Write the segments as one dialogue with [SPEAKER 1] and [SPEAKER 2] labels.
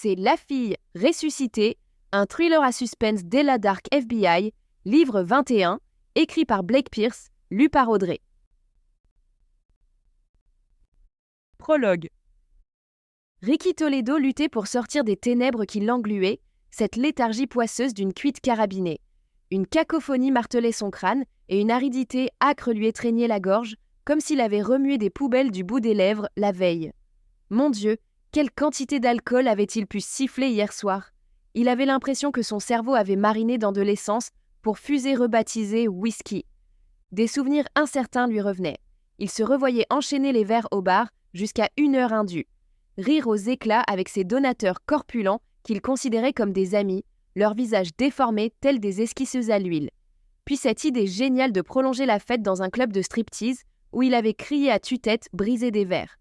[SPEAKER 1] c'est La fille ressuscitée, un thriller à suspense d'Ella Dark FBI, livre 21, écrit par Blake Pierce, lu par Audrey. Prologue. Ricky Toledo luttait pour sortir des ténèbres qui l'engluaient, cette léthargie poisseuse d'une cuite carabinée. Une cacophonie martelait son crâne et une aridité âcre lui étreignait la gorge, comme s'il avait remué des poubelles du bout des lèvres la veille. Mon Dieu, quelle quantité d'alcool avait-il pu siffler hier soir? Il avait l'impression que son cerveau avait mariné dans de l'essence pour fuser rebaptisé whisky. Des souvenirs incertains lui revenaient. Il se revoyait enchaîner les verres au bar jusqu'à 1 heure indue, rire aux éclats avec ses donateurs corpulents qu'il considérait comme des amis, leurs visages déformés tels des esquisseuses à l'huile. Puis cette idée géniale de prolonger la fête dans un club de striptease où il avait crié à tue-tête, brisé des verres.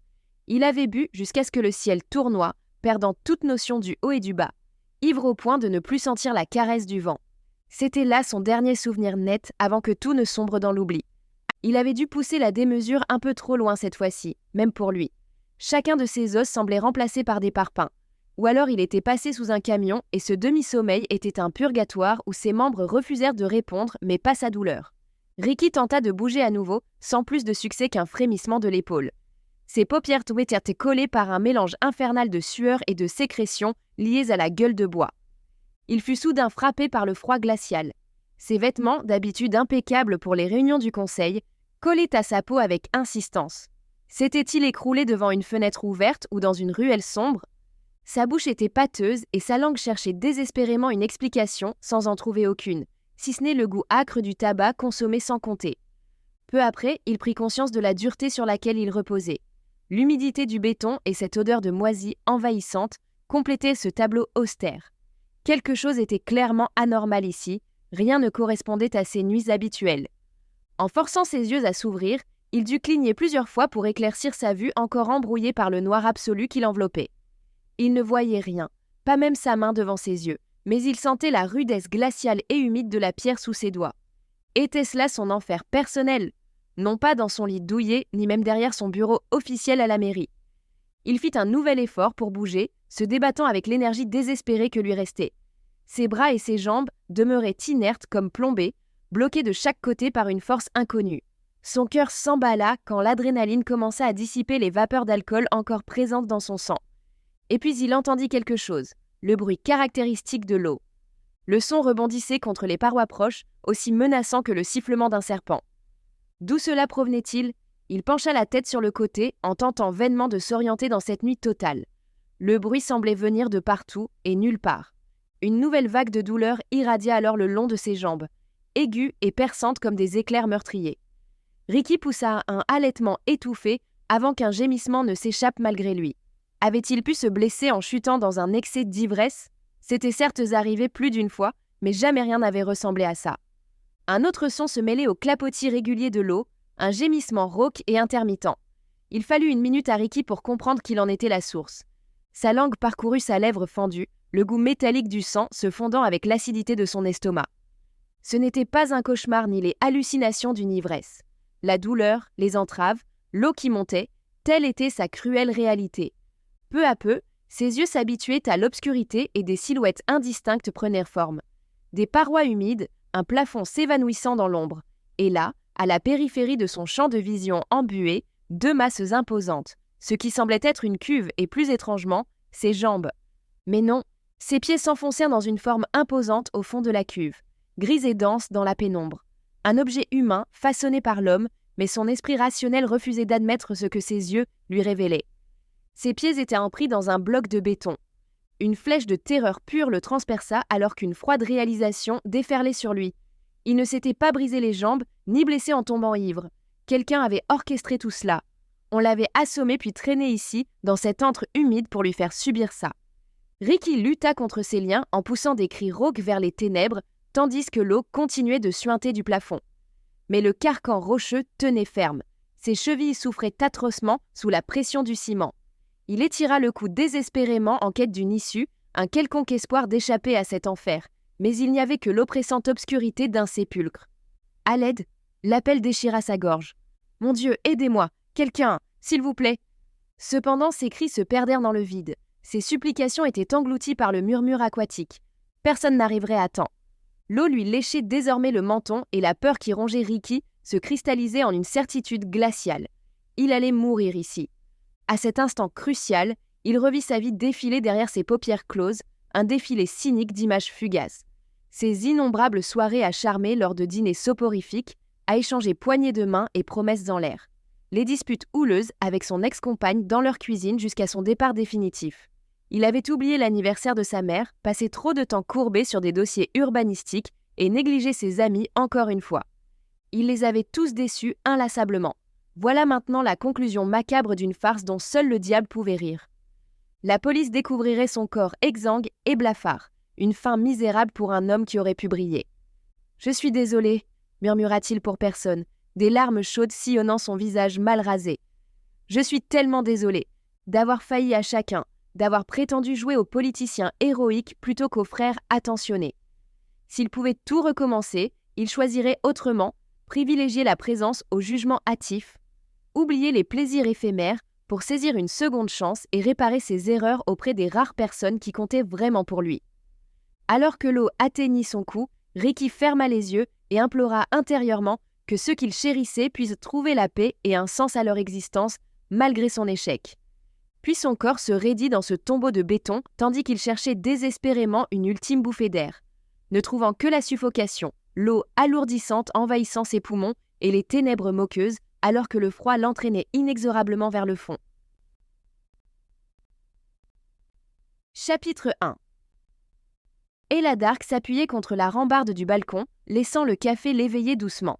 [SPEAKER 1] Il avait bu jusqu'à ce que le ciel tournoie, perdant toute notion du haut et du bas, ivre au point de ne plus sentir la caresse du vent. C'était là son dernier souvenir net avant que tout ne sombre dans l'oubli. Il avait dû pousser la démesure un peu trop loin cette fois-ci, même pour lui. Chacun de ses os semblait remplacé par des parpaings. Ou alors il était passé sous un camion et ce demi-sommeil était un purgatoire où ses membres refusèrent de répondre mais pas sa douleur. Ricky tenta de bouger à nouveau, sans plus de succès qu'un frémissement de l'épaule. Ses paupières étaient collées par un mélange infernal de sueur et de sécrétions liées à la gueule de bois. Il fut soudain frappé par le froid glacial. Ses vêtements, d'habitude impeccables pour les réunions du conseil, collaient à sa peau avec insistance. S'était-il écroulé devant une fenêtre ouverte ou dans une ruelle sombre? Sa bouche était pâteuse et sa langue cherchait désespérément une explication sans en trouver aucune, si ce n'est le goût âcre du tabac consommé sans compter. Peu après, il prit conscience de la dureté sur laquelle il reposait. L'humidité du béton et cette odeur de moisie envahissante complétaient ce tableau austère. Quelque chose était clairement anormal ici, rien ne correspondait à ses nuits habituelles. En forçant ses yeux à s'ouvrir, il dut cligner plusieurs fois pour éclaircir sa vue encore embrouillée par le noir absolu qui l'enveloppait. Il ne voyait rien, pas même sa main devant ses yeux, mais il sentait la rudesse glaciale et humide de la pierre sous ses doigts. Était-ce là son enfer personnel? Non pas dans son lit douillet, ni même derrière son bureau officiel à la mairie. Il fit un nouvel effort pour bouger, se débattant avec l'énergie désespérée que lui restait. Ses bras et ses jambes demeuraient inertes comme plombés, bloqués de chaque côté par une force inconnue. Son cœur s'emballa quand l'adrénaline commença à dissiper les vapeurs d'alcool encore présentes dans son sang. Et puis il entendit quelque chose, le bruit caractéristique de l'eau. Le son rebondissait contre les parois proches, aussi menaçant que le sifflement d'un serpent. D'où cela provenait-il? Il pencha la tête sur le côté en tentant vainement de s'orienter dans cette nuit totale. Le bruit semblait venir de partout et nulle part. Une nouvelle vague de douleur irradia alors le long de ses jambes, aiguë et perçante comme des éclairs meurtriers. Ricky poussa un halètement étouffé avant qu'un gémissement ne s'échappe malgré lui. Avait-il pu se blesser en chutant dans un excès d'ivresse? C'était certes arrivé plus d'une fois, mais jamais rien n'avait ressemblé à ça. Un autre son se mêlait au clapotis régulier de l'eau, un gémissement rauque et intermittent. Il fallut 1 minute à Ricky pour comprendre qu'il en était la source. Sa langue parcourut sa lèvre fendue, le goût métallique du sang se fondant avec l'acidité de son estomac. Ce n'était pas un cauchemar ni les hallucinations d'une ivresse. La douleur, les entraves, l'eau qui montait, telle était sa cruelle réalité. Peu à peu, ses yeux s'habituaient à l'obscurité et des silhouettes indistinctes prenaient forme. Des parois humides, un plafond s'évanouissant dans l'ombre, et là, à la périphérie de son champ de vision embué, 2 masses imposantes, ce qui semblait être une cuve et plus étrangement, ses jambes. Mais non, ses pieds s'enfoncèrent dans une forme imposante au fond de la cuve, grise et dense dans la pénombre. Un objet humain façonné par l'homme, mais son esprit rationnel refusait d'admettre ce que ses yeux lui révélaient. Ses pieds étaient empris dans un bloc de béton. Une flèche de terreur pure le transperça alors qu'une froide réalisation déferlait sur lui. Il ne s'était pas brisé les jambes, ni blessé en tombant ivre. Quelqu'un avait orchestré tout cela. On l'avait assommé puis traîné ici, dans cet antre humide pour lui faire subir ça. Ricky lutta contre ses liens en poussant des cris rauques vers les ténèbres, tandis que l'eau continuait de suinter du plafond. Mais le carcan rocheux tenait ferme. Ses chevilles souffraient atrocement sous la pression du ciment. Il étira le cou désespérément en quête d'une issue, un quelconque espoir d'échapper à cet enfer, mais il n'y avait que l'oppressante obscurité d'un sépulcre. À l'aide, l'appel déchira sa gorge. « Mon Dieu, aidez-moi! Quelqu'un! S'il vous plaît !» Cependant, ses cris se perdèrent dans le vide. Ses supplications étaient englouties par le murmure aquatique. Personne n'arriverait à temps. L'eau lui léchait désormais le menton et la peur qui rongeait Ricky se cristallisait en une certitude glaciale. Il allait mourir ici. À cet instant crucial, il revit sa vie défiler derrière ses paupières closes, un défilé cynique d'images fugaces. Ses innombrables soirées à charmer lors de dîners soporifiques, à échanger poignées de main et promesses en l'air. Les disputes houleuses avec son ex-compagne dans leur cuisine jusqu'à son départ définitif. Il avait oublié l'anniversaire de sa mère, passé trop de temps courbé sur des dossiers urbanistiques et négligé ses amis encore une fois. Il les avait tous déçus inlassablement. Voilà maintenant la conclusion macabre d'une farce dont seul le diable pouvait rire. La police découvrirait son corps exsangue et blafard, une fin misérable pour un homme qui aurait pu briller. « Je suis désolé », murmura-t-il pour personne, des larmes chaudes sillonnant son visage mal rasé. « Je suis tellement désolé d'avoir failli à chacun, d'avoir prétendu jouer aux politiciens héroïques plutôt qu'aux frères attentionnés. S'il pouvait tout recommencer, il choisirait autrement, privilégier la présence au jugement hâtif, oublier les plaisirs éphémères pour saisir une seconde chance et réparer ses erreurs auprès des rares personnes qui comptaient vraiment pour lui. Alors que l'eau atteignit son cou, Ricky ferma les yeux et implora intérieurement que ceux qu'il chérissait puissent trouver la paix et un sens à leur existence malgré son échec. Puis son corps se raidit dans ce tombeau de béton tandis qu'il cherchait désespérément une ultime bouffée d'air. Ne trouvant que la suffocation, l'eau alourdissante envahissant ses poumons et les ténèbres moqueuses alors que le froid l'entraînait inexorablement vers le fond. Chapitre 1. Ella Dark s'appuyait contre la rambarde du balcon, laissant le café l'éveiller doucement.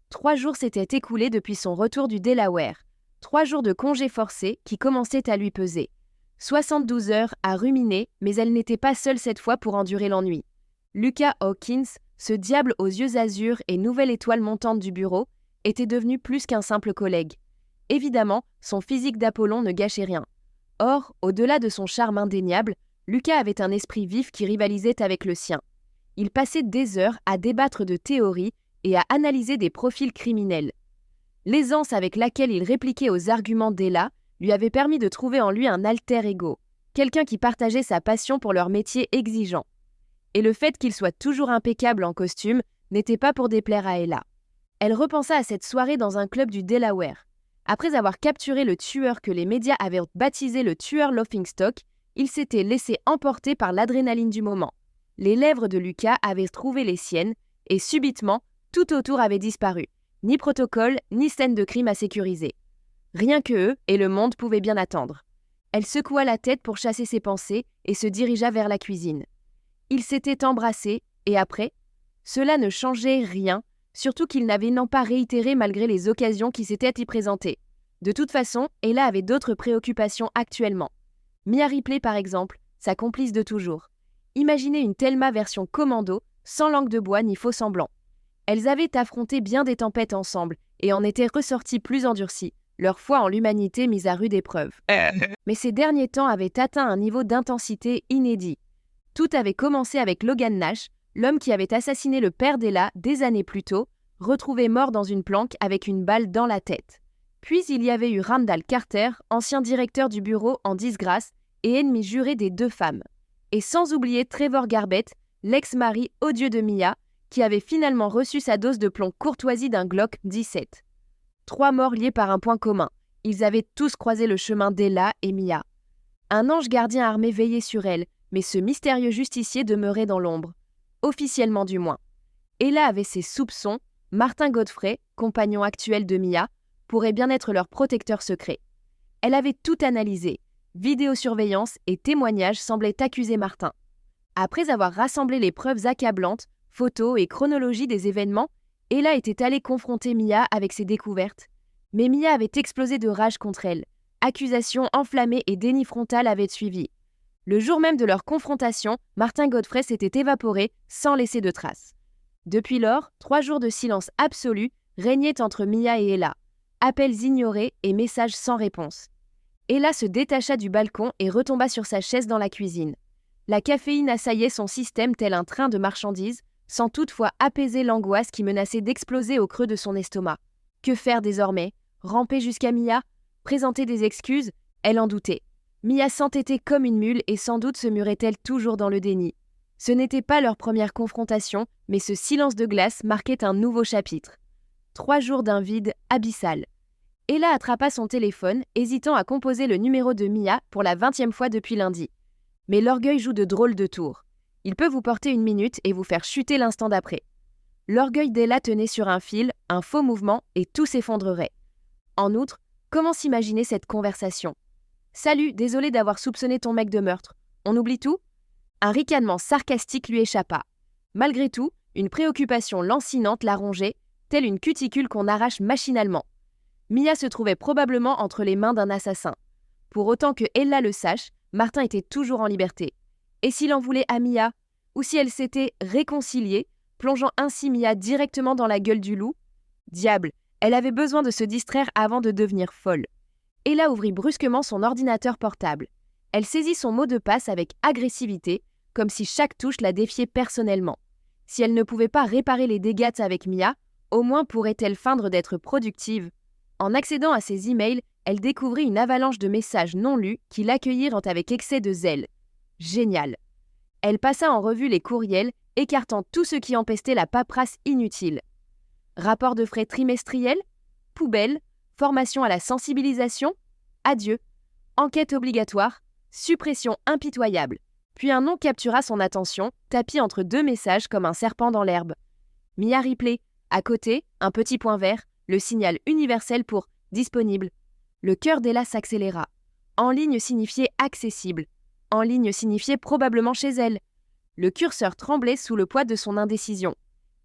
[SPEAKER 1] 3 jours s'étaient écoulés depuis son retour du Delaware. 3 jours de congé forcé qui commençaient à lui peser. 72 heures à ruminer, mais elle n'était pas seule cette fois pour endurer l'ennui. Lucas Hawkins, ce diable aux yeux azur et nouvelle étoile montante du bureau, était devenu plus qu'un simple collègue. Évidemment, son physique d'Apollon ne gâchait rien. Or, au-delà de son charme indéniable, Lucas avait un esprit vif qui rivalisait avec le sien. Il passait des heures à débattre de théories et à analyser des profils criminels. L'aisance avec laquelle il répliquait aux arguments d'Ella lui avait permis de trouver en lui un alter ego, quelqu'un qui partageait sa passion pour leur métier exigeant. Et le fait qu'il soit toujours impeccable en costume n'était pas pour déplaire à Ella. Elle repensa à cette soirée dans un club du Delaware. Après avoir capturé le tueur que les médias avaient baptisé le tueur Laughingstock, il s'était laissé emporter par l'adrénaline du moment. Les lèvres de Lucas avaient trouvé les siennes, et subitement, tout autour avait disparu. Ni protocole, ni scène de crime à sécuriser. Rien que eux et le monde pouvaient bien attendre. Elle secoua la tête pour chasser ses pensées et se dirigea vers la cuisine. Ils s'étaient embrassés, et après, cela ne changeait rien, surtout qu'ils n'avaient pas réitéré malgré les occasions qui s'étaient y présentées. De toute façon, Ella avait d'autres préoccupations actuellement. Mia Ripley, par exemple, sa complice de toujours. Imaginez une Thelma version commando, sans langue de bois ni faux semblant. Elles avaient affronté bien des tempêtes ensemble et en étaient ressorties plus endurcies, leur foi en l'humanité mise à rude épreuve. Mais ces derniers temps avaient atteint un niveau d'intensité inédit. Tout avait commencé avec Logan Nash, l'homme qui avait assassiné le père d'Ella des années plus tôt, retrouvé mort dans une planque avec une balle dans la tête. Puis il y avait eu Randall Carter, ancien directeur du bureau en disgrâce et ennemi juré des 2 femmes. Et sans oublier Trevor Garbett, l'ex-mari odieux de Mia, qui avait finalement reçu sa dose de plomb courtoisie d'un Glock 17. 3 morts liés par un point commun. Ils avaient tous croisé le chemin d'Ella et Mia. Un ange gardien armé veillait sur elle, mais ce mystérieux justicier demeurait dans l'ombre. Officiellement du moins. Ella avait ses soupçons, Martin Godfrey, compagnon actuel de Mia, pourrait bien être leur protecteur secret. Elle avait tout analysé. Vidéosurveillance et témoignages semblaient accuser Martin. Après avoir rassemblé les preuves accablantes, photos et chronologie des événements, Ella était allée confronter Mia avec ses découvertes. Mais Mia avait explosé de rage contre elle. Accusations enflammées et déni frontal avaient suivi. Le jour même de leur confrontation, Martin Godfrey s'était évaporé sans laisser de traces. Depuis lors, 3 jours de silence absolu régnaient entre Mia et Ella. Appels ignorés et messages sans réponse. Ella se détacha du balcon et retomba sur sa chaise dans la cuisine. La caféine assaillait son système tel un train de marchandises, sans toutefois apaiser l'angoisse qui menaçait d'exploser au creux de son estomac. Que faire désormais ? Ramper jusqu'à Mia ? Présenter des excuses ? Elle en doutait. Mia s'entêtait comme une mule et sans doute se murait-elle toujours dans le déni. Ce n'était pas leur première confrontation, mais ce silence de glace marquait un nouveau chapitre. 3 jours d'un vide abyssal. Ella attrapa son téléphone, hésitant à composer le numéro de Mia pour la 20e fois depuis lundi. Mais l'orgueil joue de drôles de tours. Il peut vous porter 1 minute et vous faire chuter l'instant d'après. L'orgueil d'Ella tenait sur un fil, un faux mouvement, et tout s'effondrerait. En outre, comment s'imaginer cette conversation ? « Salut, désolé d'avoir soupçonné ton mec de meurtre. On oublie tout ?» Un ricanement sarcastique lui échappa. Malgré tout, une préoccupation lancinante la rongeait, telle une cuticule qu'on arrache machinalement. Mia se trouvait probablement entre les mains d'un assassin. Pour autant que Ella le sache, Martin était toujours en liberté. Et s'il en voulait à Mia, ou si elle s'était réconciliée, plongeant ainsi Mia directement dans la gueule du loup? Diable, elle avait besoin de se distraire avant de devenir folle. Ella ouvrit brusquement son ordinateur portable. Elle saisit son mot de passe avec agressivité, comme si chaque touche la défiait personnellement. Si elle ne pouvait pas réparer les dégâts avec Mia, au moins pourrait-elle feindre d'être productive. En accédant à ses emails, elle découvrit une avalanche de messages non lus qui l'accueillirent avec excès de zèle. Génial. Elle passa en revue les courriels, écartant tout ce qui empestait la paperasse inutile. Rapport de frais trimestriels? Poubelle? Formation à la sensibilisation? Adieu. Enquête obligatoire? Suppression impitoyable. Puis un nom captura son attention, tapi entre 2 messages comme un serpent dans l'herbe. Mia Ripley. À côté, un petit point vert, le signal universel pour « disponible ». Le cœur d'Ella s'accéléra. En ligne signifiait « accessible ». En ligne signifiait probablement chez elle. Le curseur tremblait sous le poids de son indécision.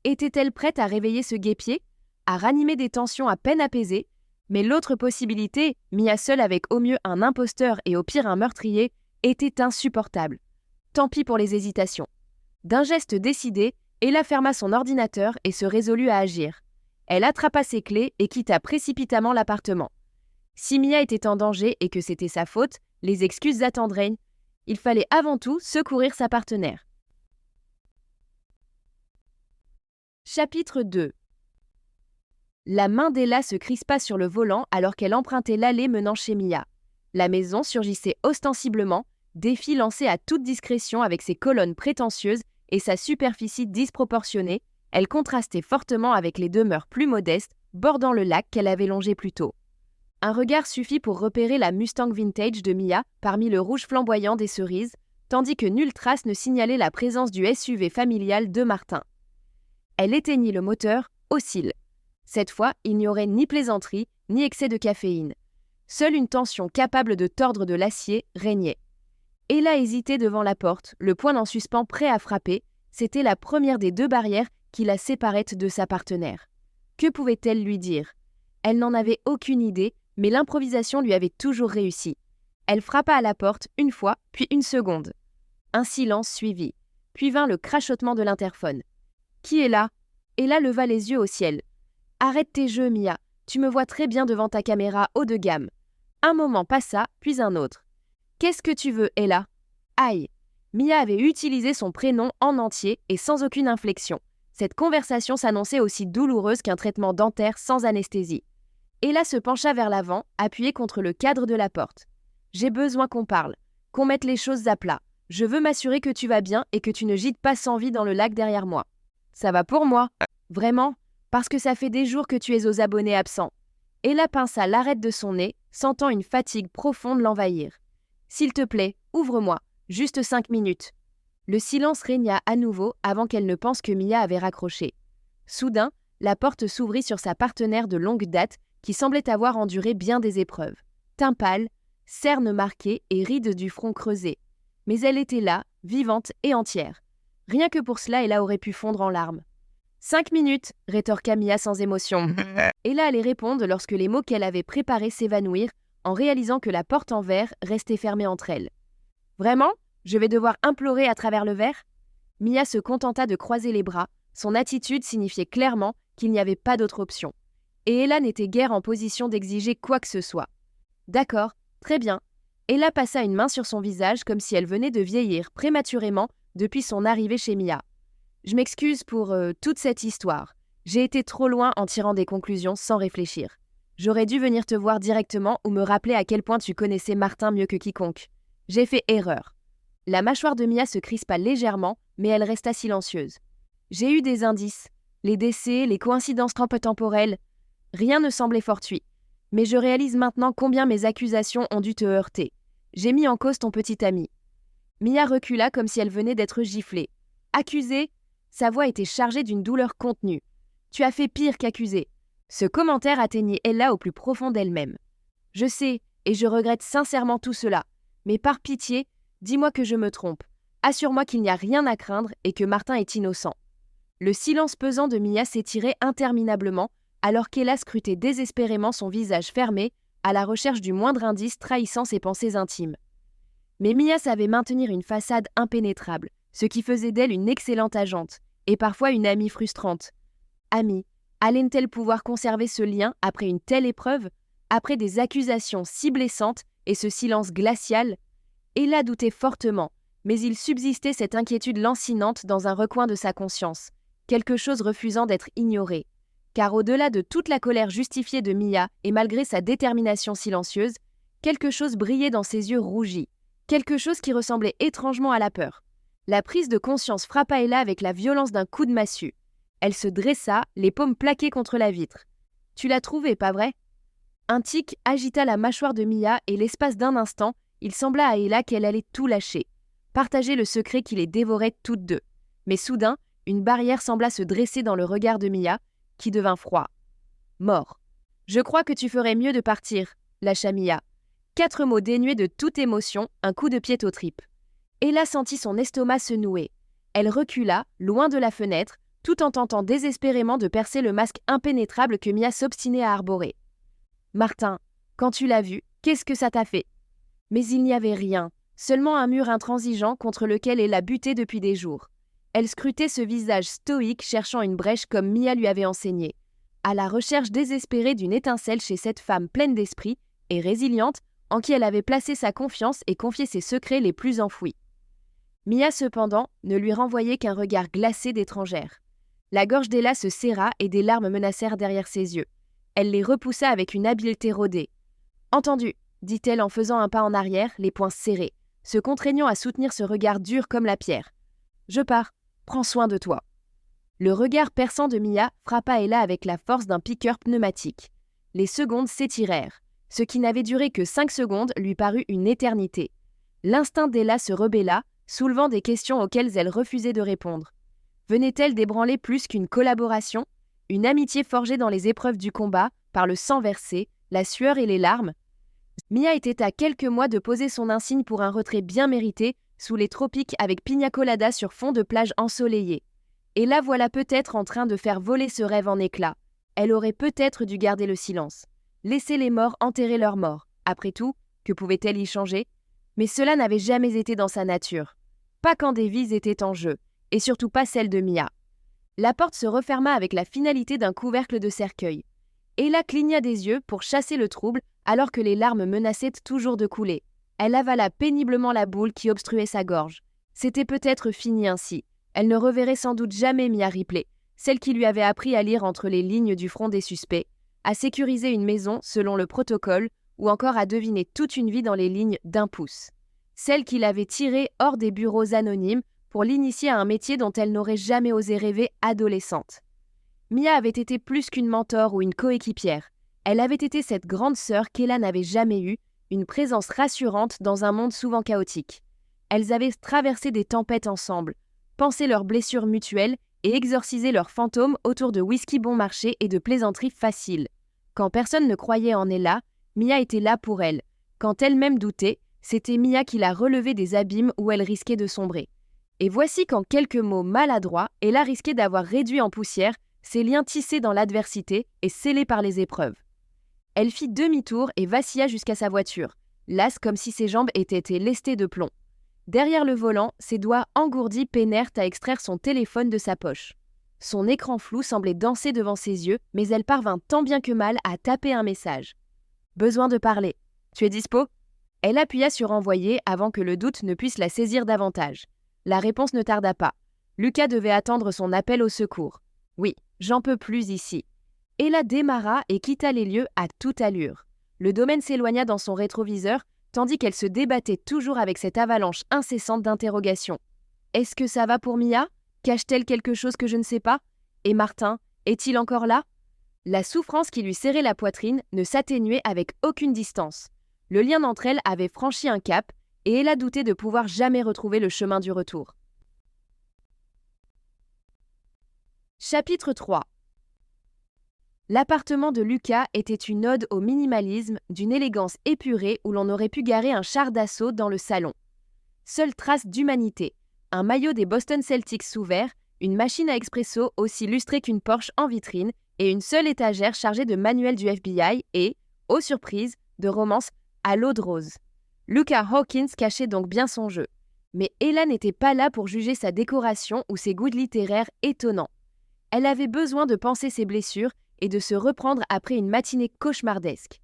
[SPEAKER 1] Était-elle prête à réveiller ce guêpier? À ranimer des tensions à peine apaisées? Mais l'autre possibilité, Mia seule avec au mieux un imposteur et au pire un meurtrier, était insupportable. Tant pis pour les hésitations. D'un geste décidé, Ella ferma son ordinateur et se résolut à agir. Elle attrapa ses clés et quitta précipitamment l'appartement. Si Mia était en danger et que c'était sa faute, les excuses attendraient. Il fallait avant tout secourir sa partenaire. Chapitre 2. La main d'Ella se crispa sur le volant alors qu'elle empruntait l'allée menant chez Mia. La maison surgissait ostensiblement, défi lancé à toute discrétion avec ses colonnes prétentieuses et sa superficie disproportionnée, elle contrastait fortement avec les demeures plus modestes bordant le lac qu'elle avait longé plus tôt. Un regard suffit pour repérer la Mustang vintage de Mia parmi le rouge flamboyant des cerises, tandis que nulle trace ne signalait la présence du SUV familial de Martin. Elle éteignit le moteur, au cil. Cette fois, il n'y aurait ni plaisanterie, ni excès de caféine. Seule une tension capable de tordre de l'acier régnait. Ella hésitait devant la porte, le poing en suspens prêt à frapper. C'était la première des 2 barrières qui la séparaient de sa partenaire. Que pouvait-elle lui dire? Elle n'en avait aucune idée, mais l'improvisation lui avait toujours réussi. Elle frappa à la porte 1 fois, puis 1 seconde. Un silence suivit, puis vint le crachotement de l'interphone. « Qui est là ?» Ella leva les yeux au ciel. « Arrête tes jeux, Mia, tu me vois très bien devant ta caméra haut de gamme. » Un moment passa, puis un autre. « Qu'est-ce que tu veux, Ella ?» Aïe. Mia avait utilisé son prénom en entier et sans aucune inflexion. Cette conversation s'annonçait aussi douloureuse qu'un traitement dentaire sans anesthésie. Ella se pencha vers l'avant, appuyée contre le cadre de la porte. « J'ai besoin qu'on parle, qu'on mette les choses à plat. Je veux m'assurer que tu vas bien et que tu ne gîtes pas sans vie dans le lac derrière moi. »« Ça va pour moi. »« Vraiment ? Parce que ça fait des jours que tu es aux abonnés absents. » Ella pinça l'arête de son nez, sentant une fatigue profonde l'envahir. « S'il te plaît, ouvre-moi. Juste 5 minutes. » Le silence régna à nouveau avant qu'elle ne pense que Mia avait raccroché. Soudain, la porte s'ouvrit sur sa partenaire de longue date qui semblait avoir enduré bien des épreuves. Teint pâle, cernes marquées et rides du front creusé. Mais elle était là, vivante et entière. Rien que pour cela, Ella aurait pu fondre en larmes. « 5 minutes, rétorqua Mia sans émotion. Ella allait répondre lorsque les mots qu'elle avait préparés s'évanouirent en réalisant que la porte en verre restait fermée entre elles. « Vraiment ? Je vais devoir implorer à travers le verre ?» Mia se contenta de croiser les bras. Son attitude signifiait clairement qu'il n'y avait pas d'autre option. Et Ella n'était guère en position d'exiger quoi que ce soit. « D'accord, très bien. » Ella passa une main sur son visage comme si elle venait de vieillir prématurément depuis son arrivée chez Mia. « Je m'excuse pour toute cette histoire. J'ai été trop loin en tirant des conclusions sans réfléchir. J'aurais dû venir te voir directement ou me rappeler à quel point tu connaissais Martin mieux que quiconque. J'ai fait erreur. La mâchoire de Mia se crispa légèrement, mais elle resta silencieuse. J'ai eu des indices. Les décès, les coïncidences temporelles. Rien ne semblait fortuit. Mais je réalise maintenant combien mes accusations ont dû te heurter. J'ai mis en cause ton petit ami. Mia recula comme si elle venait d'être giflée. Accusée? Sa voix était chargée d'une douleur contenue. Tu as fait pire qu'accusée. Ce commentaire atteignit Ella au plus profond d'elle-même. Je sais, et je regrette sincèrement tout cela. Mais par pitié, dis-moi que je me trompe. Assure-moi qu'il n'y a rien à craindre et que Martin est innocent. Le silence pesant de Mia s'étirait interminablement, alors qu'Ella scrutait désespérément son visage fermé, à la recherche du moindre indice trahissant ses pensées intimes. Mais Mia savait maintenir une façade impénétrable, ce qui faisait d'elle une excellente agente, et parfois une amie frustrante. Amie, allait-elle pouvoir conserver ce lien après une telle épreuve, après des accusations si blessantes et ce silence glacial? Ella doutait fortement, mais il subsistait cette inquiétude lancinante dans un recoin de sa conscience, quelque chose refusant d'être ignoré. Car au-delà de toute la colère justifiée de Mia et malgré sa détermination silencieuse, quelque chose brillait dans ses yeux rougis, quelque chose qui ressemblait étrangement à la peur. La prise de conscience frappa Ella avec la violence d'un coup de massue. Elle se dressa, les paumes plaquées contre la vitre. « Tu l'as trouvé, pas vrai ?» Un tic agita la mâchoire de Mia et l'espace d'un instant, il sembla à Ella qu'elle allait tout lâcher, partager le secret qui les dévorait toutes deux. Mais soudain, une barrière sembla se dresser dans le regard de Mia, qui devint froid. Mort. « Je crois que tu ferais mieux de partir, lâcha Mia. 4 mots dénués de toute émotion, un coup de pied aux tripes. Ella sentit son estomac se nouer. Elle recula, loin de la fenêtre, tout en tentant désespérément de percer le masque impénétrable que Mia s'obstinait à arborer. « Martin, quand tu l'as vu, qu'est-ce que ça t'a fait ?» Mais il n'y avait rien, seulement un mur intransigeant contre lequel Ella butait depuis des jours. Elle scrutait ce visage stoïque cherchant une brèche comme Mia lui avait enseigné, à la recherche désespérée d'une étincelle chez cette femme pleine d'esprit et résiliente en qui elle avait placé sa confiance et confié ses secrets les plus enfouis. Mia, cependant, ne lui renvoyait qu'un regard glacé d'étrangère. La gorge d'Ella se serra et des larmes menacèrent derrière ses yeux. Elle les repoussa avec une habileté rodée. « Entendu !» dit-elle en faisant un pas en arrière, les poings serrés, se contraignant à soutenir ce regard dur comme la pierre. « Je pars. Prends soin de toi. » Le regard perçant de Mia frappa Ella avec la force d'un piqueur pneumatique. Les secondes s'étirèrent. Ce qui n'avait duré que 5 secondes lui parut une éternité. L'instinct d'Ella se rebella, soulevant des questions auxquelles elle refusait de répondre. Venait-elle d'ébranler plus qu'une collaboration, une amitié forgée dans les épreuves du combat, par le sang versé, la sueur et les larmes? Mia était à quelques mois de poser son insigne pour un retrait bien mérité, sous les tropiques avec pina colada sur fond de plage ensoleillée. Et la voilà peut-être en train de faire voler ce rêve en éclats. Elle aurait peut-être dû garder le silence. Laisser les morts enterrer leurs morts. Après tout, que pouvait-elle y changer? Mais cela n'avait jamais été dans sa nature. Pas quand des vies étaient en jeu, et surtout pas celle de Mia. La porte se referma avec la finalité d'un couvercle de cercueil. Ella cligna des yeux pour chasser le trouble alors que les larmes menaçaient toujours de couler. Elle avala péniblement la boule qui obstruait sa gorge. C'était peut-être fini ainsi. Elle ne reverrait sans doute jamais Mia Ripley, celle qui lui avait appris à lire entre les lignes du front des suspects, à sécuriser une maison selon le protocole ou encore à deviner toute une vie dans les lignes d'un pouce. Celle qui l'avait tirée hors des bureaux anonymes pour l'initier à un métier dont elle n'aurait jamais osé rêver adolescente. Mia avait été plus qu'une mentor ou une coéquipière. Elle avait été cette grande sœur qu'Ella n'avait jamais eue, une présence rassurante dans un monde souvent chaotique. Elles avaient traversé des tempêtes ensemble, pensé leurs blessures mutuelles et exorcisé leurs fantômes autour de whisky bon marché et de plaisanteries faciles. Quand personne ne croyait en Ella, Mia était là pour elle. Quand elle-même doutait, c'était Mia qui la relevait des abîmes où elle risquait de sombrer. Et voici qu'en quelques mots maladroits, Ella risquait d'avoir réduit en poussière ses liens tissés dans l'adversité et scellés par les épreuves. Elle fit demi-tour et vacilla jusqu'à sa voiture, lasse comme si ses jambes étaient été lestées de plomb. Derrière le volant, ses doigts engourdis peinèrent à extraire son téléphone de sa poche. Son écran flou semblait danser devant ses yeux, mais elle parvint tant bien que mal à taper un message. « Besoin de parler. Tu es dispo ?» Elle appuya sur « Envoyer » avant que le doute ne puisse la saisir davantage. La réponse ne tarda pas. Lucas devait attendre son appel au secours. « Oui, j'en peux plus ici. » Ella démarra et quitta les lieux à toute allure. Le domaine s'éloigna dans son rétroviseur, tandis qu'elle se débattait toujours avec cette avalanche incessante d'interrogations. Est-ce que ça va pour Mia? Cache-t-elle quelque chose que je ne sais pas? Et Martin, est-il encore là? La souffrance qui lui serrait la poitrine ne s'atténuait avec aucune distance. Le lien entre elles avait franchi un cap, et Ella doutait de pouvoir jamais retrouver le chemin du retour. Chapitre 3. L'appartement de Lucas était une ode au minimalisme, d'une élégance épurée où l'on aurait pu garer un char d'assaut dans le salon. Seule trace d'humanité, un maillot des Boston Celtics sous verre, une machine à expresso aussi lustrée qu'une Porsche en vitrine et une seule étagère chargée de manuels du FBI et, ô surprise, de romances à l'eau de rose. Lucas Hawkins cachait donc bien son jeu. Mais Ella n'était pas là pour juger sa décoration ou ses goûts littéraires étonnants. Elle avait besoin de panser ses blessures et de se reprendre après une matinée cauchemardesque.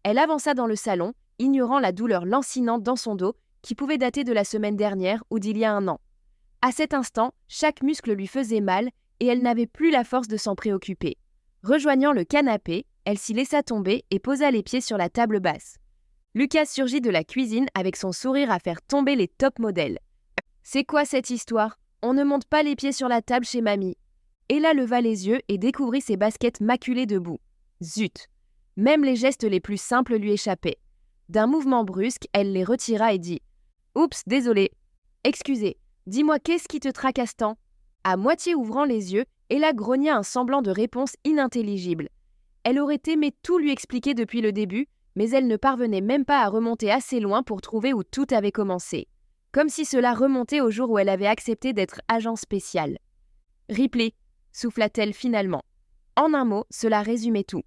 [SPEAKER 1] Elle avança dans le salon, ignorant la douleur lancinante dans son dos qui pouvait dater de la semaine dernière ou d'il y a un an. À cet instant, chaque muscle lui faisait mal et elle n'avait plus la force de s'en préoccuper. Rejoignant le canapé, elle s'y laissa tomber et posa les pieds sur la table basse. Lucas surgit de la cuisine avec son sourire à faire tomber les top modèles. « C'est quoi cette histoire? On ne monte pas les pieds sur la table chez mamie. » Ella leva les yeux et découvrit ses baskets maculées de boue. Zut! Même les gestes les plus simples lui échappaient. D'un mouvement brusque, elle les retira et dit « Oups, désolé. Excusez, dis-moi qu'est-ce qui te tracasse tant ?» À moitié ouvrant les yeux, Ella grogna un semblant de réponse inintelligible. Elle aurait aimé tout lui expliquer depuis le début, mais elle ne parvenait même pas à remonter assez loin pour trouver où tout avait commencé. Comme si cela remontait au jour où elle avait accepté d'être agent spécial. « Ripley !» souffla-t-elle finalement. En un mot, cela résumait tout.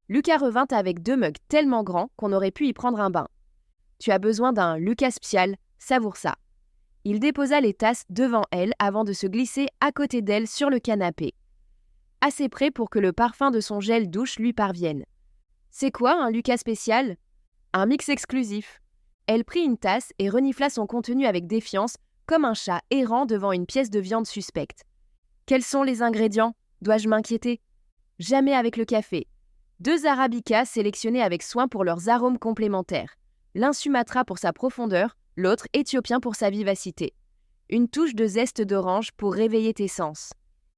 [SPEAKER 1] Lucas revint avec 2 mugs tellement grands qu'on aurait pu y prendre un bain. « Tu as besoin d'un Lucas Spial, savoure ça. » Il déposa les tasses devant elle avant de se glisser à côté d'elle sur le canapé. Assez près pour que le parfum de son gel douche lui parvienne. « C'est quoi un Lucas spécial ?»« Un mix exclusif. » Elle prit une tasse et renifla son contenu avec défiance, comme un chat errant devant une pièce de viande suspecte. Quels sont les ingrédients? Dois-je m'inquiéter? Jamais avec le café. 2 arabicas sélectionnés avec soin pour leurs arômes complémentaires. L'un Sumatra pour sa profondeur, l'autre éthiopien pour sa vivacité. Une touche de zeste d'orange pour réveiller tes sens.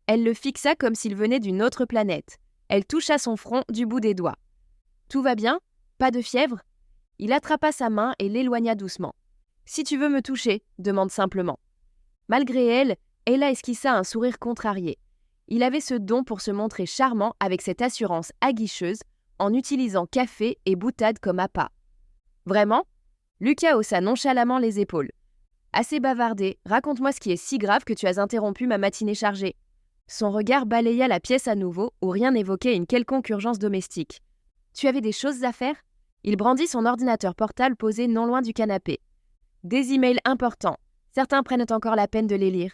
[SPEAKER 1] Elle le fixa comme s'il venait d'une autre planète. Elle toucha son front du bout des doigts. Tout va bien? Pas de fièvre? Il attrapa sa main et l'éloigna doucement. Si tu veux me toucher, demande simplement. Malgré elle, Ella esquissa un sourire contrarié. Il avait ce don pour se montrer charmant avec cette assurance aguicheuse, en utilisant café et boutade comme appât. Vraiment? Lucas haussa nonchalamment les épaules. Assez bavardé, raconte-moi ce qui est si grave que tu as interrompu ma matinée chargée. Son regard balaya la pièce à nouveau, où rien n'évoquait une quelconque urgence domestique. Tu avais des choses à faire? Il brandit son ordinateur portable posé non loin du canapé. Des emails importants. Certains prennent encore la peine de les lire.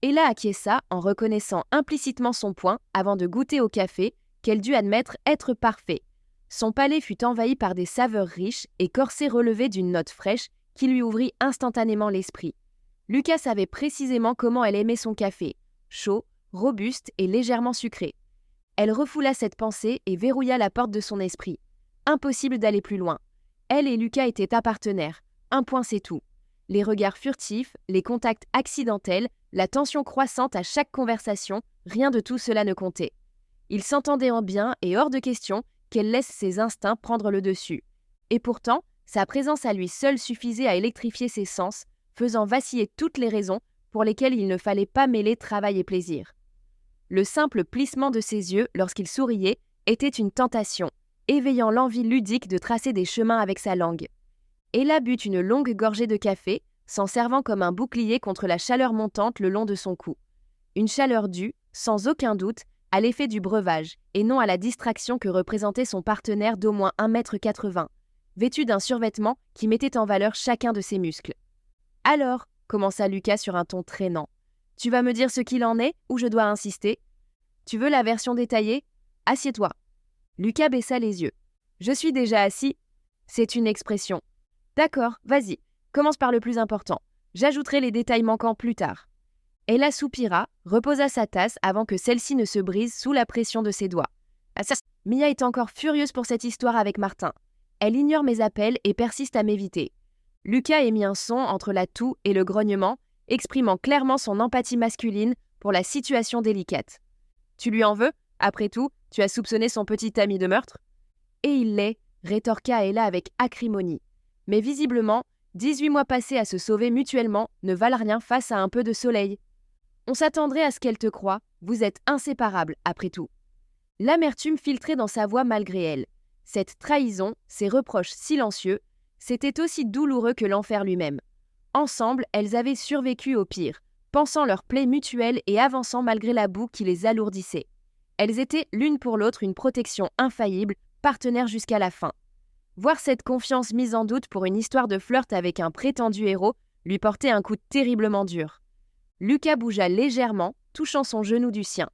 [SPEAKER 1] Ella acquiesça en reconnaissant implicitement son point avant de goûter au café qu'elle dut admettre être parfait. Son palais fut envahi par des saveurs riches et corsets relevés d'une note fraîche qui lui ouvrit instantanément l'esprit. Lucas savait précisément comment elle aimait son café, chaud, robuste et légèrement sucré. Elle refoula cette pensée et verrouilla la porte de son esprit. Impossible d'aller plus loin. Elle et Lucas étaient à partenaires. Un point c'est tout. Les regards furtifs, les contacts accidentels, la tension croissante à chaque conversation, rien de tout cela ne comptait. Ils s'entendaient en bien et hors de question qu'elle laisse ses instincts prendre le dessus. Et pourtant, sa présence à lui seule suffisait à électrifier ses sens, faisant vaciller toutes les raisons pour lesquelles il ne fallait pas mêler travail et plaisir. Le simple plissement de ses yeux lorsqu'il souriait était une tentation, éveillant l'envie ludique de tracer des chemins avec sa langue. Ella but une longue gorgée de café, s'en servant comme un bouclier contre la chaleur montante le long de son cou. Une chaleur due, sans aucun doute, à l'effet du breuvage, et non à la distraction que représentait son partenaire d'au moins 1,80 m, vêtu d'un survêtement qui mettait en valeur chacun de ses muscles. « Alors » commença Lucas sur un ton traînant. « Tu vas me dire ce qu'il en est, ou je dois insister? Tu veux la version détaillée? Assieds-toi. » Lucas baissa les yeux. « Je suis déjà assis. » C'est une expression. « D'accord, vas-y. Commence par le plus important. J'ajouterai les détails manquants plus tard. » Ella soupira, reposa sa tasse avant que celle-ci ne se brise sous la pression de ses doigts. Mia est encore furieuse pour cette histoire avec Martin. Elle ignore mes appels et persiste à m'éviter. Lucas émit un son entre la toux et le grognement, exprimant clairement son empathie masculine pour la situation délicate. « Tu lui en veux ? Après tout, tu as soupçonné son petit ami de meurtre ?»« Et il l'est », rétorqua Ella avec acrimonie. Mais visiblement, 18 mois passés à se sauver mutuellement ne valent rien face à un peu de soleil. On s'attendrait à ce qu'elle te croie, vous êtes inséparables, après tout. L'amertume filtrait dans sa voix malgré elle. Cette trahison, ces reproches silencieux, c'était aussi douloureux que l'enfer lui-même. Ensemble, elles avaient survécu au pire, pensant leur plaie mutuelle et avançant malgré la boue qui les alourdissait. Elles étaient l'une pour l'autre une protection infaillible, partenaires jusqu'à la fin. Voir cette confiance mise en doute pour une histoire de flirt avec un prétendu héros lui portait un coup terriblement dur. Lucas bougea légèrement, touchant son genou du sien.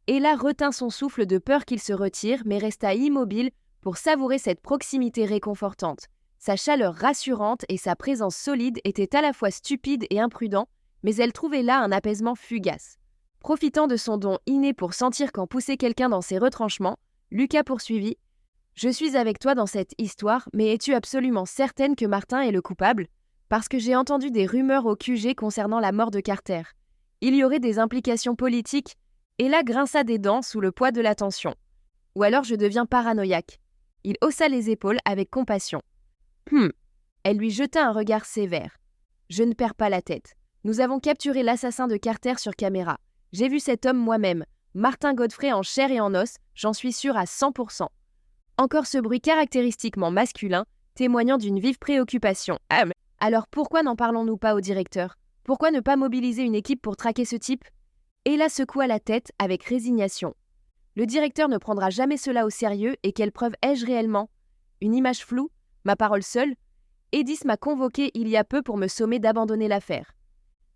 [SPEAKER 1] Ella retint son souffle de peur qu'il se retire, mais resta immobile pour savourer cette proximité réconfortante. Sa chaleur rassurante et sa présence solide étaient à la fois stupides et imprudents, mais elle trouvait là un apaisement fugace. Profitant de son don inné pour sentir quand poussait quelqu'un dans ses retranchements, Lucas poursuivit « Je suis avec toi dans cette histoire, mais es-tu absolument certaine que Martin est le coupable ? Parce que j'ai entendu des rumeurs au QG concernant la mort de Carter. Il y aurait des implications politiques, et là grinça des dents sous le poids de la tension. Ou alors je deviens paranoïaque. » Il haussa les épaules avec compassion. Elle lui jeta un regard sévère. « Je ne perds pas la tête. Nous avons capturé l'assassin de Carter sur caméra. J'ai vu cet homme moi-même, Martin Godfrey en chair et en os, j'en suis sûre à 100%. Encore ce bruit caractéristiquement masculin, témoignant d'une vive préoccupation. Alors pourquoi n'en parlons-nous pas au directeur ? Pourquoi ne pas mobiliser une équipe pour traquer ce type ? Ella secoua la tête avec résignation. Le directeur ne prendra jamais cela au sérieux et quelle preuve ai-je réellement ? Une image floue ? Ma parole seule ? Edis m'a convoqué il y a peu pour me sommer d'abandonner l'affaire.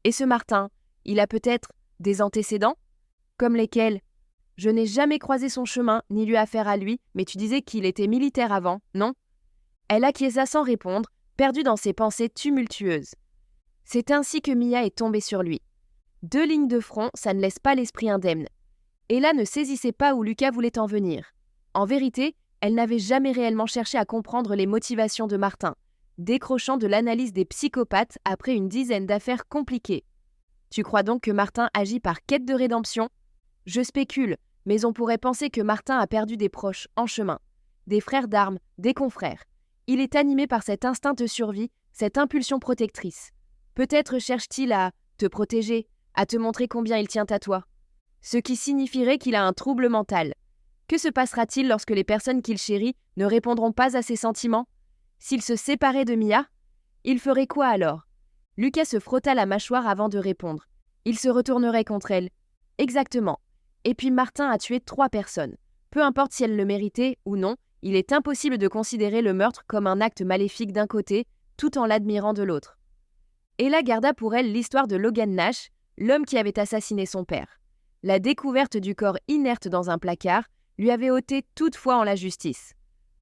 [SPEAKER 1] Et ce Martin, il a peut-être des antécédents ? Comme lesquels ? Je n'ai jamais croisé son chemin, ni eu affaire à lui, mais tu disais qu'il était militaire avant, non ? Elle acquiesça sans répondre, perdue dans ses pensées tumultueuses. C'est ainsi que Mia est tombée sur lui. 2 lignes de front, ça ne laisse pas l'esprit indemne. Ella ne saisissait pas où Lucas voulait en venir. En vérité, elle n'avait jamais réellement cherché à comprendre les motivations de Martin, décrochant de l'analyse des psychopathes après une dizaine d'affaires compliquées. Tu crois donc que Martin agit par quête de rédemption ? Je spécule, mais on pourrait penser que Martin a perdu des proches en chemin, des frères d'armes, des confrères. Il est animé par cet instinct de survie, cette impulsion protectrice. Peut-être cherche-t-il à te protéger, à te montrer combien il tient à toi. Ce qui signifierait qu'il a un trouble mental. Que se passera-t-il lorsque les personnes qu'il chérit ne répondront pas à ses sentiments ? S'il se séparait de Mia, il ferait quoi alors ? Lucas se frotta la mâchoire avant de répondre. Il se retournerait contre elle. Exactement. Et puis Martin a tué 3 personnes. Peu importe si elles le méritaient ou non, il est impossible de considérer le meurtre comme un acte maléfique d'un côté, tout en l'admirant de l'autre. Ella garda pour elle l'histoire de Logan Nash, l'homme qui avait assassiné son père. La découverte du corps inerte dans un placard lui avait ôté toute foi en la justice.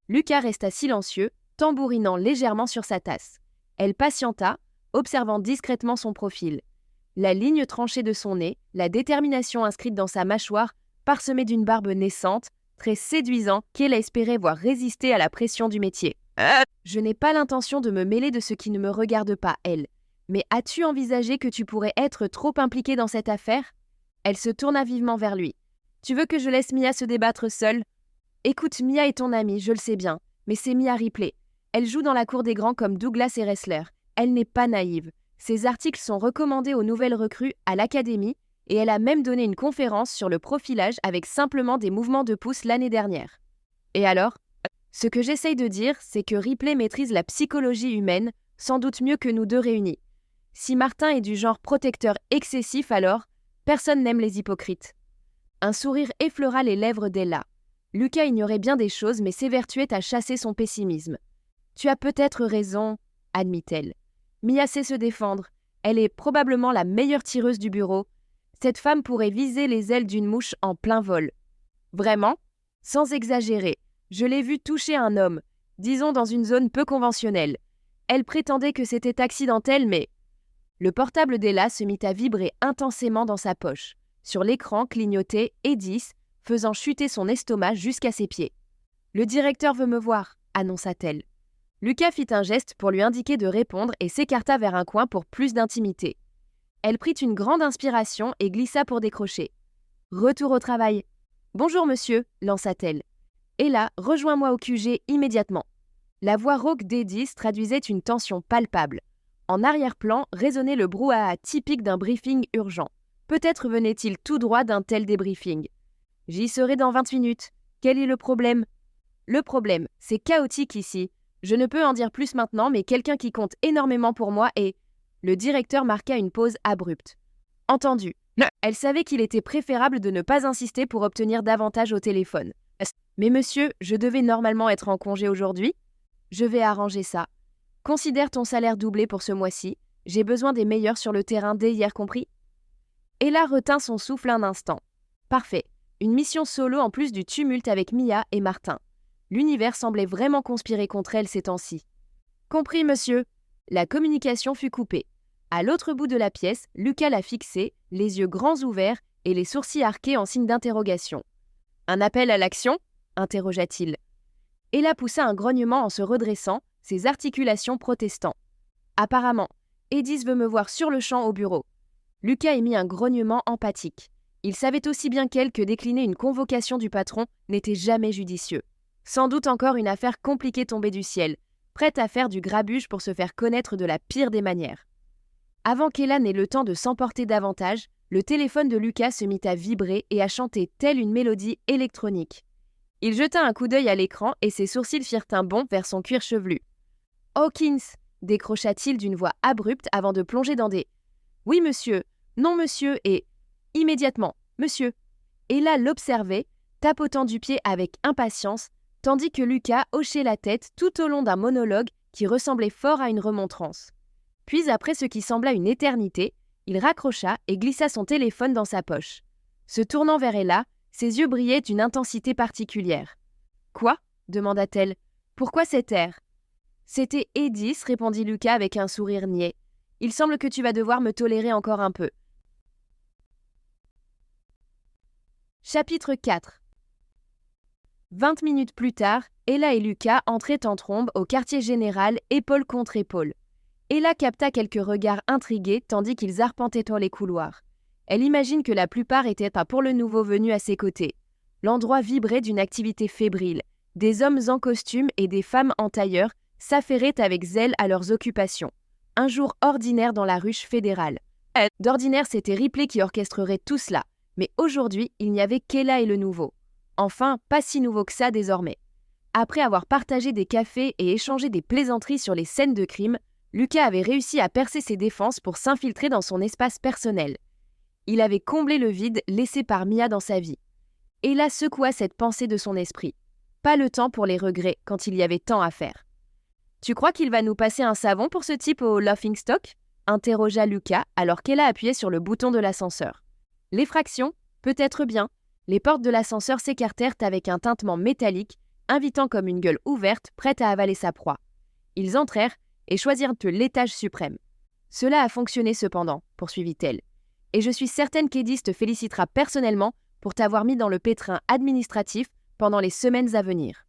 [SPEAKER 1] Lucas resta silencieux, tambourinant légèrement sur sa tasse. Elle patienta, observant discrètement son profil. La ligne tranchée de son nez, la détermination inscrite dans sa mâchoire, parsemée d'une barbe naissante, très séduisant qu'elle espérait voir résister à la pression du métier. Je n'ai pas l'intention de me mêler de ce qui ne me regarde pas, elle. Mais as-tu envisagé que tu pourrais être trop impliquée dans cette affaire ? Elle se tourna vivement vers lui. Tu veux que je laisse Mia se débattre seule ? Écoute, Mia est ton amie, je le sais bien, mais c'est Mia Ripley. Elle joue dans la cour des grands comme Douglas et Ressler. Elle n'est pas naïve. Ses articles sont recommandés aux nouvelles recrues à l'académie et elle a même donné une conférence sur le profilage avec simplement des mouvements de pouce l'année dernière. Et alors ? Ce que j'essaye de dire, c'est que Ripley maîtrise la psychologie humaine, sans doute mieux que nous deux réunis. Si Martin est du genre protecteur excessif alors, personne n'aime les hypocrites. Un sourire effleura les lèvres d'Ella. Lucas ignorait bien des choses mais s'évertuait à chasser son pessimisme. « Tu as peut-être raison, » admit-elle. Mia sait se défendre. Elle est probablement la meilleure tireuse du bureau. Cette femme pourrait viser les ailes d'une mouche en plein vol. Vraiment ? Sans exagérer, je l'ai vue toucher un homme, disons dans une zone peu conventionnelle. Elle prétendait que c'était accidentel, mais... Le portable d'Ella se mit à vibrer intensément dans sa poche. Sur l'écran clignotait Edis, faisant chuter son estomac jusqu'à ses pieds. « Le directeur veut me voir », annonça-t-elle. Lucas fit un geste pour lui indiquer de répondre et s'écarta vers un coin pour plus d'intimité. Elle prit une grande inspiration et glissa pour décrocher. Retour au travail. « Bonjour monsieur », lança-t-elle. « Ella, rejoins-moi au QG immédiatement. » La voix rauque d'Edith traduisait une tension palpable. En arrière-plan résonnait le brouhaha typique d'un briefing urgent. Peut-être venait-il tout droit d'un tel débriefing. « J'y serai dans 20 minutes. Quel est le problème ?»« Le problème, c'est chaotique ici. Je ne peux en dire plus maintenant, mais quelqu'un qui compte énormément pour moi est... » Le directeur marqua une pause abrupte. « Entendu. » Elle savait qu'il était préférable de ne pas insister pour obtenir davantage au téléphone. « Mais monsieur, je devais normalement être en congé aujourd'hui. » « Je vais arranger ça. Considère ton salaire doublé pour ce mois-ci. J'ai besoin des meilleurs sur le terrain dès hier compris. » Ella retint son souffle un instant. Parfait. Une mission solo en plus du tumulte avec Mia et Martin. L'univers semblait vraiment conspirer contre elle ces temps-ci. Compris, monsieur. La communication fut coupée. À l'autre bout de la pièce, Lucas la fixait, les yeux grands ouverts et les sourcils arqués en signe d'interrogation. « Un appel à l'action ?» interrogea-t-il. Ella poussa un grognement en se redressant, ses articulations protestant. « Apparemment, Edith veut me voir sur le champ au bureau. » Lucas émit un grognement empathique. Il savait aussi bien qu'elle que décliner une convocation du patron n'était jamais judicieux. Sans doute encore une affaire compliquée tombée du ciel, prête à faire du grabuge pour se faire connaître de la pire des manières. Avant qu'Ella n'ait le temps de s'emporter davantage, le téléphone de Lucas se mit à vibrer et à chanter telle une mélodie électronique. Il jeta un coup d'œil à l'écran et ses sourcils firent un bond vers son cuir chevelu. « Hawkins !» décrocha-t-il d'une voix abrupte avant de plonger dans des « Oui, monsieur !»« Non, monsieur !» et « Immédiatement, monsieur !» Ella l'observait, tapotant du pied avec impatience, tandis que Lucas hochait la tête tout au long d'un monologue qui ressemblait fort à une remontrance. Puis, après ce qui sembla une éternité, il raccrocha et glissa son téléphone dans sa poche. Se tournant vers Ella, ses yeux brillaient d'une intensité particulière. « Quoi ?» demanda-t-elle. « Pourquoi cet air ?»« C'était Edith, répondit Lucas avec un sourire niais. « Il semble que tu vas devoir me tolérer encore un peu. » Chapitre 4. 20 minutes plus tard, Ella et Lucas entraient en trombe au quartier général, épaule contre épaule. Ella capta quelques regards intrigués tandis qu'ils arpentaient dans les couloirs. Elle imagine que la plupart étaient pas pour le nouveau venu à ses côtés. L'endroit vibrait d'une activité fébrile. Des hommes en costume et des femmes en tailleur s'affairaient avec zèle à leurs occupations. Un jour ordinaire dans la ruche fédérale. D'ordinaire, c'était Ripley qui orchestrerait tout cela. Mais aujourd'hui, il n'y avait qu'Ella et le nouveau. Enfin, pas si nouveau que ça désormais. Après avoir partagé des cafés et échangé des plaisanteries sur les scènes de crime, Lucas avait réussi à percer ses défenses pour s'infiltrer dans son espace personnel. Il avait comblé le vide laissé par Mia dans sa vie. Ella secoua cette pensée de son esprit. Pas le temps pour les regrets quand il y avait tant à faire. « Tu crois qu'il va nous passer un savon pour ce type au laughingstock ?» interrogea Lucas alors qu'Ella appuyait sur le bouton de l'ascenseur. L'effraction, peut-être bien. Les portes de l'ascenseur s'écartèrent avec un tintement métallique, invitant comme une gueule ouverte, prête à avaler sa proie. Ils entrèrent et choisirent l'étage suprême. « Cela a fonctionné cependant, poursuivit-elle. Et je suis certaine qu'Edith te félicitera personnellement pour t'avoir mis dans le pétrin administratif pendant les semaines à venir. »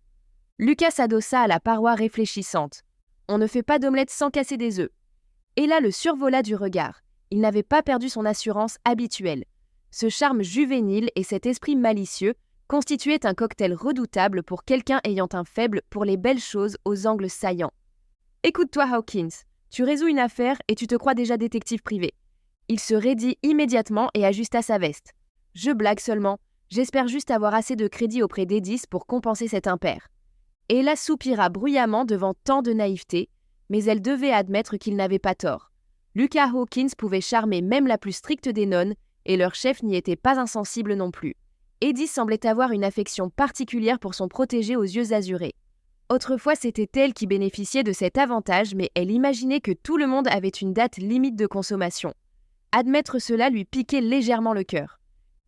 [SPEAKER 1] Lucas s'adossa à la paroi réfléchissante. On ne fait pas d'omelette sans casser des œufs. Ella le survola du regard. Il n'avait pas perdu son assurance habituelle. Ce charme juvénile et cet esprit malicieux constituaient un cocktail redoutable pour quelqu'un ayant un faible pour les belles choses aux angles saillants. « Écoute-toi, Hawkins, tu résous une affaire et tu te crois déjà détective privé. » Il se raidit immédiatement et ajusta sa veste. « Je blague seulement. J'espère juste avoir assez de crédit auprès d'Edith pour compenser cet impair. » Ella soupira bruyamment devant tant de naïveté, mais elle devait admettre qu'il n'avait pas tort. Lucas Hawkins pouvait charmer même la plus stricte des nonnes, et leur chef n'y était pas insensible non plus. Edith semblait avoir une affection particulière pour son protégé aux yeux azurés. Autrefois, c'était elle qui bénéficiait de cet avantage, mais elle imaginait que tout le monde avait une date limite de consommation. Admettre cela lui piquait légèrement le cœur.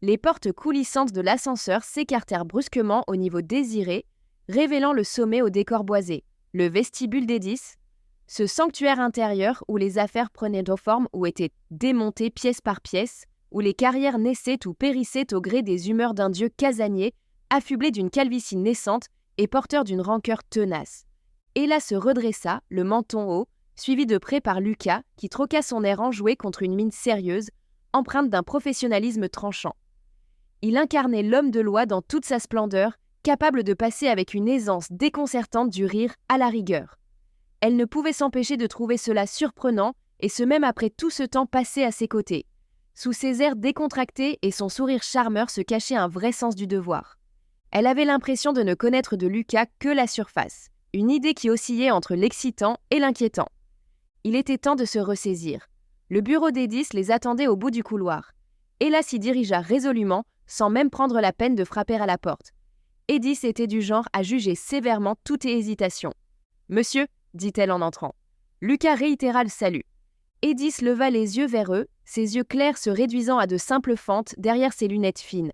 [SPEAKER 1] Les portes coulissantes de l'ascenseur s'écartèrent brusquement au niveau désiré, révélant le sommet au décor boisé, le vestibule d'Edith, ce sanctuaire intérieur où les affaires prenaient forme ou étaient démontées pièce par pièce, où les carrières naissaient ou périssaient au gré des humeurs d'un dieu casanier, affublé d'une calvitie naissante et porteur d'une rancœur tenace. Ella se redressa, le menton haut, suivi de près par Lucas, qui troqua son air enjoué contre une mine sérieuse, empreinte d'un professionnalisme tranchant. Il incarnait l'homme de loi dans toute sa splendeur, capable de passer avec une aisance déconcertante du rire à la rigueur. Elle ne pouvait s'empêcher de trouver cela surprenant, et ce même après tout ce temps passé à ses côtés. Sous ses airs décontractés et son sourire charmeur se cachait un vrai sens du devoir. Elle avait l'impression de ne connaître de Lucas que la surface, une idée qui oscillait entre l'excitant et l'inquiétant. Il était temps de se ressaisir. Le bureau d'Edis les attendait au bout du couloir. Ella s'y dirigea résolument, sans même prendre la peine de frapper à la porte. Edis était du genre à juger sévèrement toute hésitation. « Monsieur », dit-elle en entrant. Lucas réitéra le salut. Edis leva les yeux vers eux, ses yeux clairs se réduisant à de simples fentes derrière ses lunettes fines.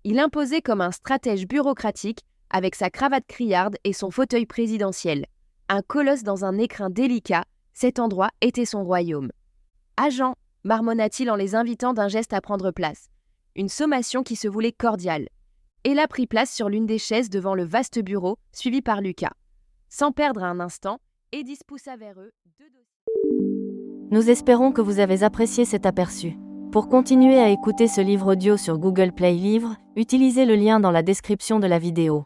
[SPEAKER 1] Il imposait comme un stratège bureaucratique, avec sa cravate criarde et son fauteuil présidentiel. Un colosse dans un écrin délicat, cet endroit était son royaume. « Agent !» marmonna-t-il en les invitant d'un geste à prendre place. Une sommation qui se voulait cordiale. Ella prit place sur l'une des chaises devant le vaste bureau, suivi par Lucas. Sans perdre un instant, Edis poussa vers eux deux dossiers.
[SPEAKER 2] Nous espérons que vous avez apprécié cet aperçu. Pour continuer à écouter ce livre audio sur Google Play Livres, utilisez le lien dans la description de la vidéo.